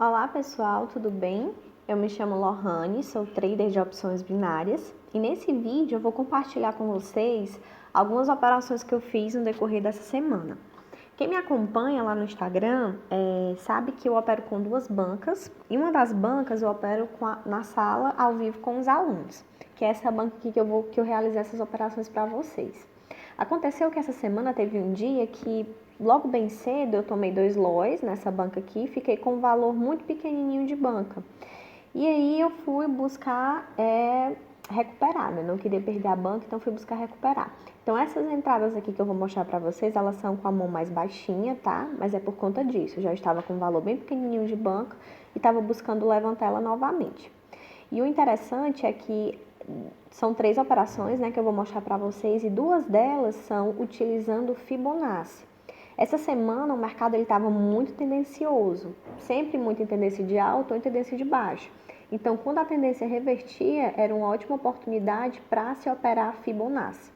Olá pessoal, tudo bem? Eu me chamo Lohane, sou trader de opções binárias e nesse vídeo eu vou compartilhar com vocês algumas operações que eu fiz no decorrer dessa semana. Quem me acompanha lá no Instagram sabe que eu opero com duas bancas e uma das bancas eu opero na sala ao vivo com os alunos, que é essa banca aqui que eu realizei essas operações para vocês. Aconteceu que essa semana teve um dia que logo bem cedo eu tomei 2 LOIs nessa banca aqui, fiquei com um valor muito pequenininho de banca. E aí eu fui buscar recuperar, né? Não queria perder a banca, então fui buscar recuperar. Então essas entradas aqui que eu vou mostrar pra vocês, elas são com a mão mais baixinha, tá? Mas é por conta disso, eu já estava com um valor bem pequenininho de banca e estava buscando levantar ela novamente. E o interessante é que são 3 operações, né, que eu vou mostrar para vocês e 2 delas são utilizando Fibonacci. Essa semana o mercado estava muito tendencioso, sempre muito em tendência de alta ou em tendência de baixa. Então, quando a tendência revertia, era uma ótima oportunidade para se operar Fibonacci.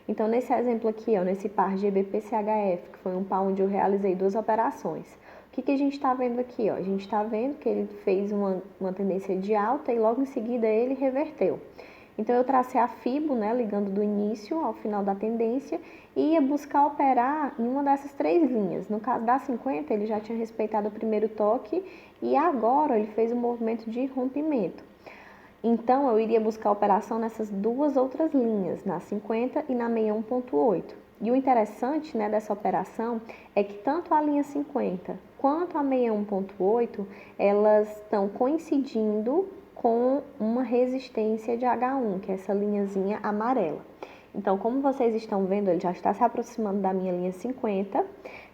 Então, nesse exemplo aqui, ó, nesse par GBP-CHF, que foi um par onde eu realizei 2 operações. O que a gente está vendo aqui? Ó? A gente está vendo que ele fez uma tendência de alta e logo em seguida ele reverteu. Então, eu tracei a Fibo, né, ligando do início ao final da tendência e ia buscar operar em uma dessas 3 linhas. No caso da 50, ele já tinha respeitado o primeiro toque e agora ele fez um movimento de rompimento. Então, eu iria buscar operação nessas 2 outras linhas, na 50 e na 61.8. E o interessante, né, dessa operação é que tanto a linha 50 quanto a 61.8, elas estão coincidindo com uma resistência de H1, que é essa linhazinha amarela. Então, como vocês estão vendo, ele já está se aproximando da minha linha 50.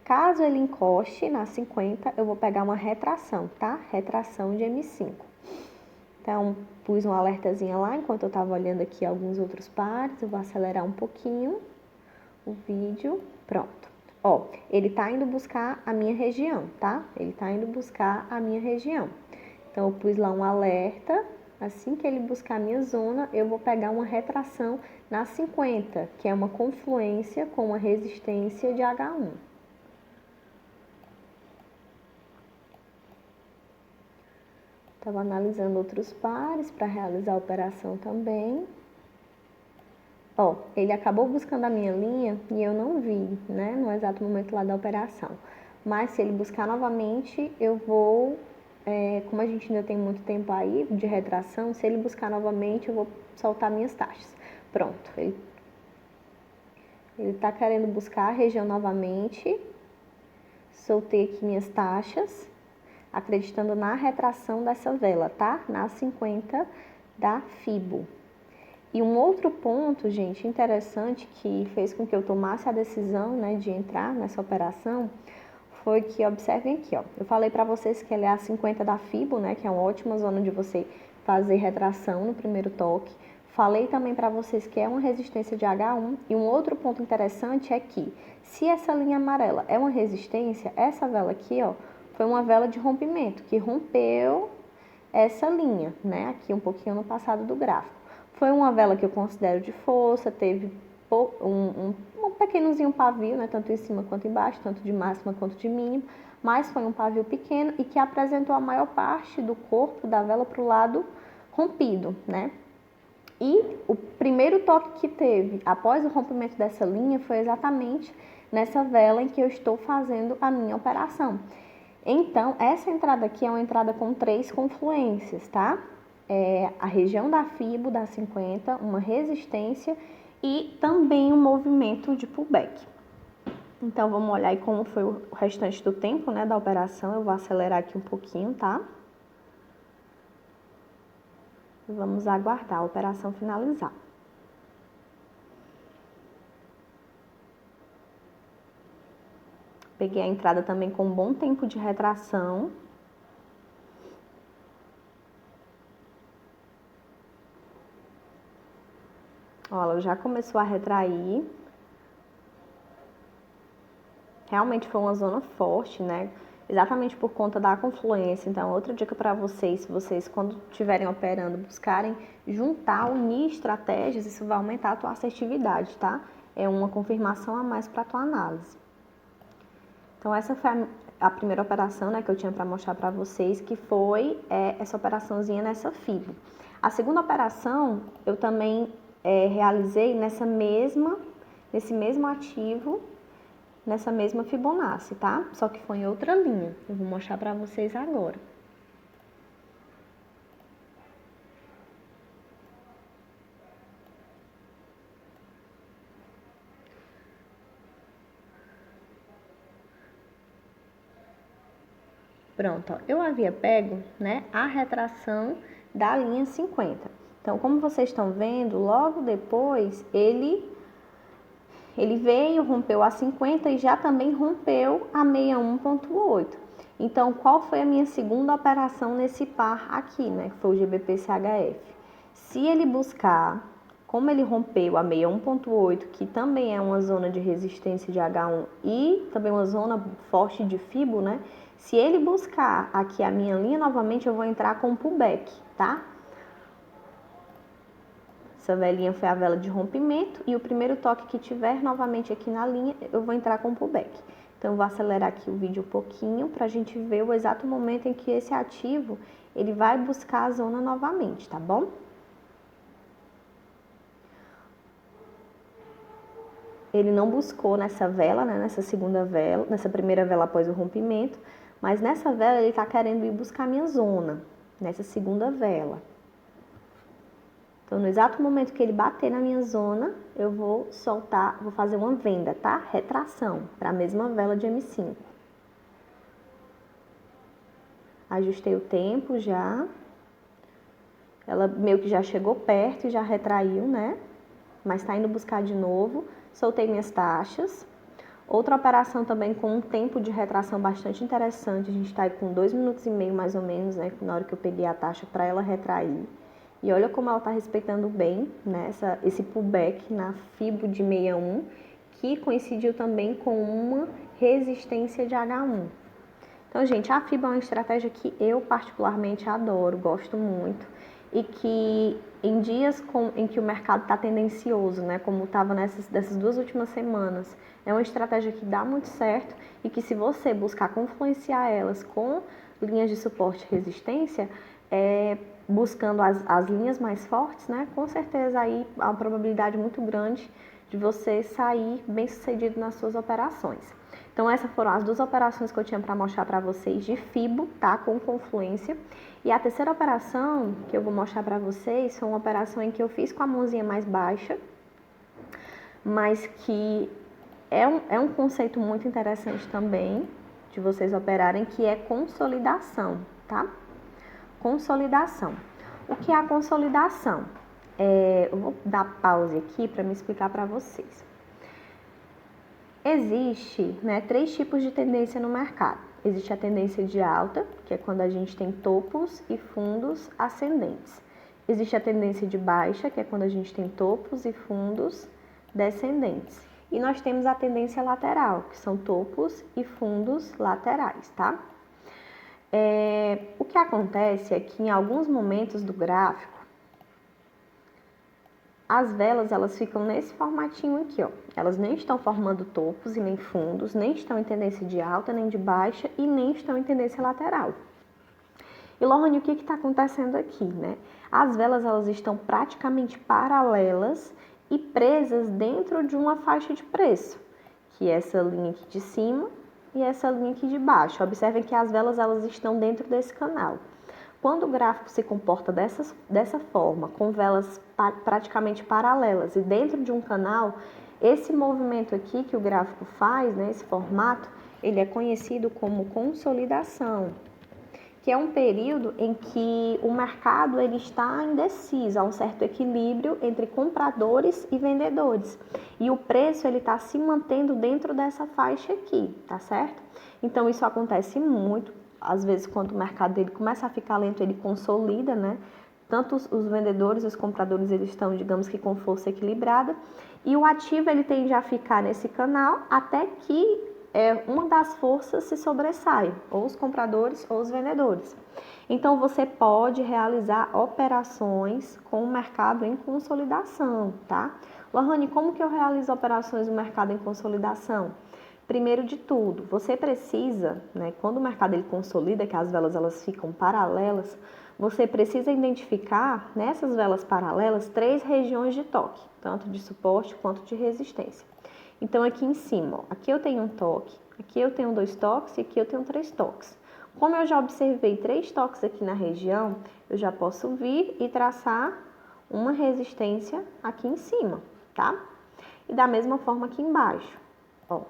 Caso ele encoste na 50, eu vou pegar uma retração, tá? Retração de M5. Então, pus um alertazinho lá enquanto eu estava olhando aqui alguns outros pares. Eu vou acelerar um pouquinho o vídeo. Pronto. Ó, ele tá indo buscar a minha região, tá? Ele tá indo buscar a minha região. Então, eu pus lá um alerta. Assim que ele buscar a minha zona, eu vou pegar uma retração na 50, que é uma confluência com uma resistência de H1. Estava analisando outros pares para realizar a operação também. Ó, ele acabou buscando a minha linha e eu não vi, né, no exato momento lá da operação. Mas se ele buscar novamente, eu vou, como a gente ainda tem muito tempo aí de retração, se ele buscar novamente, eu vou soltar minhas taxas. Pronto, ele está querendo buscar a região novamente. Soltei aqui minhas taxas, acreditando na retração dessa vela, tá? Na 50 da Fibo. E um outro ponto, gente, interessante que fez com que eu tomasse a decisão, né, de entrar nessa operação foi que, observem aqui, ó, eu falei para vocês que ela é a 50 da Fibo, né, que é uma ótima zona de você fazer retração no primeiro toque. Falei também para vocês que é uma resistência de H1 e um outro ponto interessante é que se essa linha amarela é uma resistência, essa vela aqui, ó, foi uma vela de rompimento que rompeu essa linha, né, aqui um pouquinho no passado do gráfico. Foi uma vela que eu considero de força, teve um pequenozinho pavio, né, tanto em cima quanto embaixo, tanto de máxima quanto de mínima, mas foi um pavio pequeno e que apresentou a maior parte do corpo da vela para o lado rompido, né? E o primeiro toque que teve após o rompimento dessa linha foi exatamente nessa vela em que eu estou fazendo a minha operação. Então, essa entrada aqui é uma entrada com 3 confluências, tá? A região da Fibo, da 50, uma resistência e também um movimento de pullback. Então, vamos olhar aí como foi o restante do tempo, né, da operação. Eu vou acelerar aqui um pouquinho, tá? E vamos aguardar a operação finalizar. Peguei a entrada também com um bom tempo de retração. Ó, ela já começou a retrair. Realmente foi uma zona forte, né? Exatamente por conta da confluência. Então, outra dica para vocês, se vocês, quando estiverem operando, buscarem juntar, unir estratégias, isso vai aumentar a tua assertividade, tá? É uma confirmação a mais para a tua análise. Então, essa foi a primeira operação, né, que eu tinha para mostrar para vocês, que foi essa operaçãozinha nessa FIBO. A segunda operação, eu também realizei nesse mesmo ativo, nessa mesma Fibonacci, tá? Só que foi em outra linha. Eu vou mostrar para vocês agora. Pronto, ó, eu havia pego, né, a retração da linha 50. Então, como vocês estão vendo, logo depois ele veio, rompeu a 50 e já também rompeu a 61.8. Então, qual foi a minha segunda operação nesse par aqui, né, que foi o GBP-CHF? Se ele buscar, como ele rompeu a 61.8, que também é uma zona de resistência de H1 e também uma zona forte de FIBO, né? Se ele buscar aqui a minha linha novamente, eu vou entrar com pullback, tá? Essa velinha foi a vela de rompimento e o primeiro toque que tiver novamente aqui na linha, eu vou entrar com pullback. Então, eu vou acelerar aqui o vídeo um pouquinho para a gente ver o exato momento em que esse ativo ele vai buscar a zona novamente, tá bom? Ele não buscou nessa vela, né, nessa segunda vela, nessa primeira vela após o rompimento, mas nessa vela ele está querendo ir buscar a minha zona, nessa segunda vela. Então, no exato momento que ele bater na minha zona, eu vou soltar, vou fazer uma venda, tá? Retração, para a mesma vela de M5. Ajustei o tempo já. Ela meio que já chegou perto e já retraiu, né? Mas está indo buscar de novo. Soltei minhas taxas. Outra operação também com um tempo de retração bastante interessante. A gente está aí com 2,5 minutos mais ou menos, né? Na hora que eu peguei a taxa para ela retrair. E olha como ela está respeitando bem, né, esse pullback na FIBO de 61, que coincidiu também com uma resistência de H1. Então, gente, a FIBO é uma estratégia que eu particularmente adoro, gosto muito, e que em dias em que o mercado está tendencioso, né, como estava dessas 2 últimas semanas, é uma estratégia que dá muito certo e que se você buscar confluenciar elas com linhas de suporte e resistência, buscando as linhas mais fortes, né, com certeza aí há uma probabilidade muito grande de você sair bem sucedido nas suas operações. Então, essas foram as 2 operações que eu tinha para mostrar para vocês de FIBO, tá, com confluência. E a terceira operação que eu vou mostrar para vocês foi uma operação em que eu fiz com a mãozinha mais baixa, mas que é um conceito muito interessante também de vocês operarem, que é consolidação, tá? Consolidação. O que é a consolidação? Eu vou dar pause aqui para me explicar para vocês. Existe, né, 3 tipos de tendência no mercado. Existe a tendência de alta, que é quando a gente tem topos e fundos ascendentes. Existe a tendência de baixa, que é quando a gente tem topos e fundos descendentes. E nós temos a tendência lateral, que são topos e fundos laterais, tá? O que acontece é que em alguns momentos do gráfico, as velas elas ficam nesse formatinho aqui, ó. Elas nem estão formando topos e nem fundos, nem estão em tendência de alta, nem de baixa e nem estão em tendência lateral. E Lohane, o que está acontecendo aqui, né? As velas elas estão praticamente paralelas e presas dentro de uma faixa de preço, que é essa linha aqui de cima e essa linha aqui de baixo. Observem que as velas elas estão dentro desse canal. Quando o gráfico se comporta dessa forma, com velas praticamente paralelas e dentro de um canal, esse movimento aqui que o gráfico faz, né, esse formato, ele é conhecido como consolidação, que é um período em que o mercado ele está indeciso, há um certo equilíbrio entre compradores e vendedores. E o preço ele está se mantendo dentro dessa faixa aqui, tá certo? Então isso acontece muito, às vezes quando o mercado dele começa a ficar lento, ele consolida, né? Tanto os vendedores e os compradores eles estão, digamos que com força equilibrada, e o ativo ele tende a ficar nesse canal até que uma das forças se sobressai, ou os compradores ou os vendedores. Então, você pode realizar operações com o mercado em consolidação, tá? Lohane, como que eu realizo operações no mercado em consolidação? Primeiro de tudo, você precisa, né, quando o mercado ele consolida, que as velas elas ficam paralelas, você precisa identificar nessas velas paralelas 3 regiões de toque, tanto de suporte quanto de resistência. Então aqui em cima, ó, aqui eu tenho um toque, aqui eu tenho 2 toques e aqui eu tenho 3 toques. Como eu já observei 3 toques aqui na região, eu já posso vir e traçar uma resistência aqui em cima, tá? E da mesma forma aqui embaixo, ó.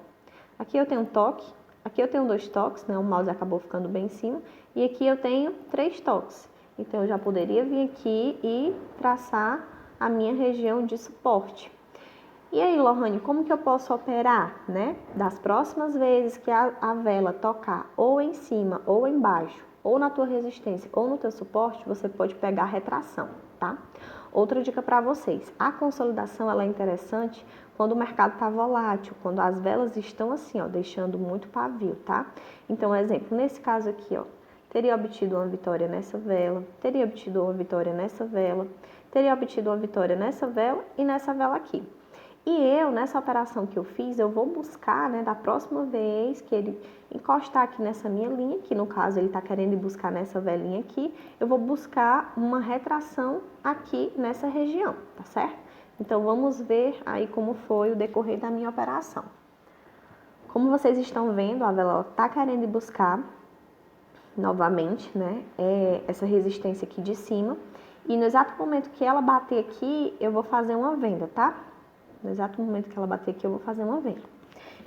Aqui eu tenho um toque, aqui eu tenho 2 toques, né? O mouse acabou ficando bem em cima, e aqui eu tenho 3 toques. Então eu já poderia vir aqui e traçar a minha região de suporte. E aí, Lohane, como que eu posso operar, né? Das próximas vezes que a vela tocar ou em cima ou embaixo, ou na tua resistência ou no teu suporte, você pode pegar a retração, tá? Outra dica para vocês, a consolidação ela é interessante quando o mercado está volátil, quando as velas estão assim, ó, deixando muito pavio, tá? Então, exemplo, nesse caso aqui, ó, teria obtido uma vitória nessa vela, teria obtido uma vitória nessa vela, teria obtido uma vitória nessa vela e nessa vela aqui. E eu, nessa operação que eu fiz, eu vou buscar, né, da próxima vez que ele encostar aqui nessa minha linha, que no caso ele está querendo ir buscar nessa velinha aqui, eu vou buscar uma retração aqui nessa região, tá certo? Então, vamos ver aí como foi o decorrer da minha operação. Como vocês estão vendo, a vela está querendo ir buscar novamente, né, essa resistência aqui de cima. E no exato momento que ela bater aqui, eu vou fazer uma venda, tá? No exato momento que ela bater aqui, eu vou fazer uma venda.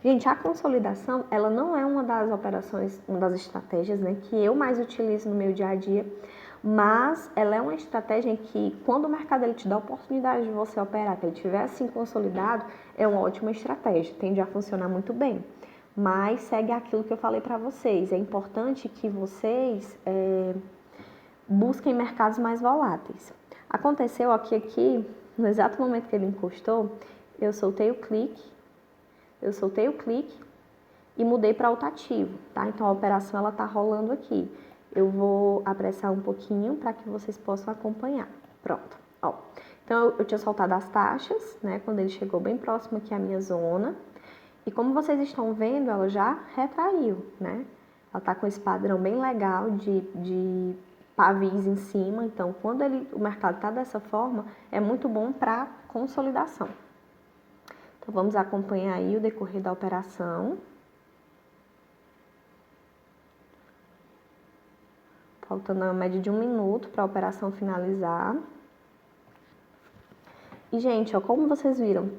Gente, a consolidação, ela não é uma das operações, uma das estratégias, né, que eu mais utilizo no meu dia a dia, mas ela é uma estratégia em que, quando o mercado ele te dá a oportunidade de você operar, que ele estiver assim consolidado, é uma ótima estratégia, tende a funcionar muito bem. Mas segue aquilo que eu falei para vocês, é importante que vocês busquem mercados mais voláteis. Aconteceu aqui, no exato momento que ele encostou, eu soltei o clique e mudei para altativo, tá? Então a operação ela tá rolando aqui. Eu vou apressar um pouquinho para que vocês possam acompanhar. Pronto, ó. Então eu tinha soltado as taxas, né? Quando ele chegou bem próximo aqui à minha zona. E como vocês estão vendo, ela já retraiu, né? Ela tá com esse padrão bem legal de pavis em cima. Então, quando o mercado tá dessa forma, é muito bom para consolidação. Então, vamos acompanhar aí o decorrer da operação. Faltando a média de 1 minuto para a operação finalizar. E, gente, ó, como vocês viram,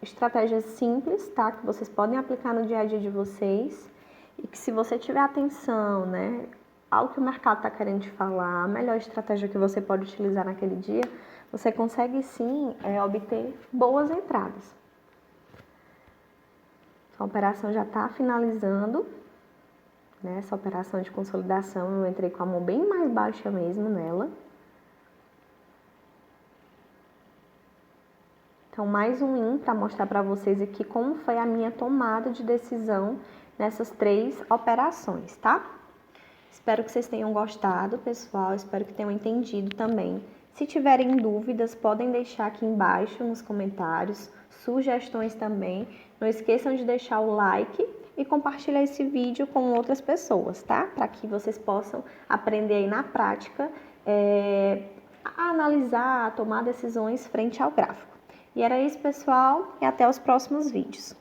estratégias simples, tá? Que vocês podem aplicar no dia a dia de vocês. E que se você tiver atenção, né, ao que o mercado está querendo te falar, a melhor estratégia que você pode utilizar naquele dia, você consegue sim obter boas entradas. A operação já está finalizando, né? Essa operação de consolidação, eu entrei com a mão bem mais baixa mesmo nela. Então, mais um para mostrar para vocês aqui como foi a minha tomada de decisão nessas 3 operações, tá? Espero que vocês tenham gostado, pessoal. Espero que tenham entendido também. Se tiverem dúvidas, podem deixar aqui embaixo nos comentários, sugestões também. Não esqueçam de deixar o like e compartilhar esse vídeo com outras pessoas, tá? Para que vocês possam aprender aí na prática a analisar, a tomar decisões frente ao gráfico. E era isso, pessoal, e até os próximos vídeos.